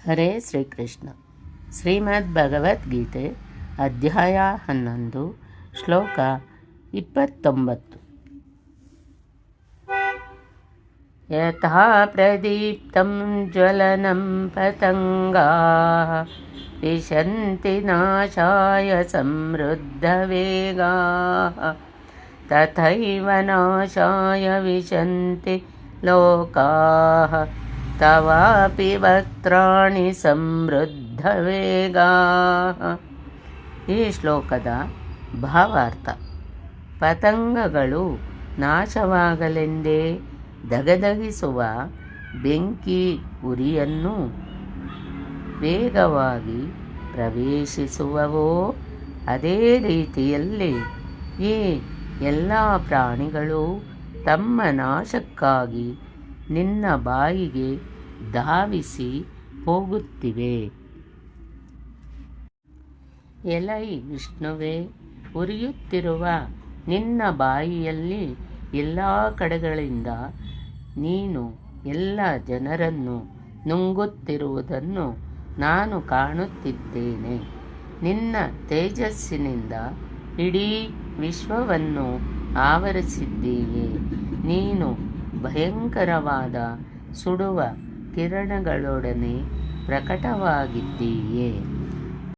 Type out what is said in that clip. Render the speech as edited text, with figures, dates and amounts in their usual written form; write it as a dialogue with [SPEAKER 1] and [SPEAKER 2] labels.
[SPEAKER 1] ಹರೇ ಶ್ರೀಕೃಷ್ಣ. ಶ್ರೀಮದ್ ಭಗವದ್ಗೀತೆ ಅಧ್ಯಾಯ 11 ಶ್ಲೋಕ 29. ಯಥಾ ಪ್ರದೀಪ್ತಂ ಜ್ವಲನಂ ಪತಂಗಾಃ ವಿಶಂತಿ ನಾಶಾಯ ಸಮೃದ್ಧವೇಗಾಃ ತಥೈವ ನಾಶಾಯ ವಿಶಂತಿ ಲೋಕಾಃ ತವಾಪಿ ವಕ್ತ್ರಾಣಿ ಸಮೃದ್ಧವೇಗಾಃ. ಈ ಶ್ಲೋಕದ ಭಾವಾರ್ಥ: ಪತಂಗಗಳು ನಾಶವಾಗಲೆಂದೇ ಧಗಧಗಿಸುವ ಬೆಂಕಿ ಉರಿಯನ್ನು ವೇಗವಾಗಿ ಪ್ರವೇಶಿಸುವವೋ, ಅದೇ ರೀತಿಯಲ್ಲಿ ಈ ಎಲ್ಲ ಪ್ರಾಣಿಗಳು ತಮ್ಮ ನಾಶಕ್ಕಾಗಿ ನಿನ್ನ ಬಾಯಿಗೆ ಧಾವಿಸಿ ಹೋಗುತ್ತಿವೆ. ಎಲೈ ವಿಷ್ಣುವೇ, ಉರಿಯುತ್ತಿರುವ ನಿನ್ನ ಬಾಯಿಯಲ್ಲಿ ಎಲ್ಲ ಕಡೆಗಳಿಂದ ನೀನು ಎಲ್ಲ ಜನರನ್ನು ನುಂಗುತ್ತಿರುವುದನ್ನು ನಾನು ಕಾಣುತ್ತಿದ್ದೇನೆ. ನಿನ್ನ ತೇಜಸ್ಸಿನಿಂದ ಇಡೀ ವಿಶ್ವವನ್ನು ಆವರಿಸಿದ್ದೀಯೆ. ನೀನು ಭಯಂಕರವಾದ ಸುಡುವ ಕಿರಣಗಳೊಡನೆ ಪ್ರಕಟವಾಗಿದ್ದೀಯೆ.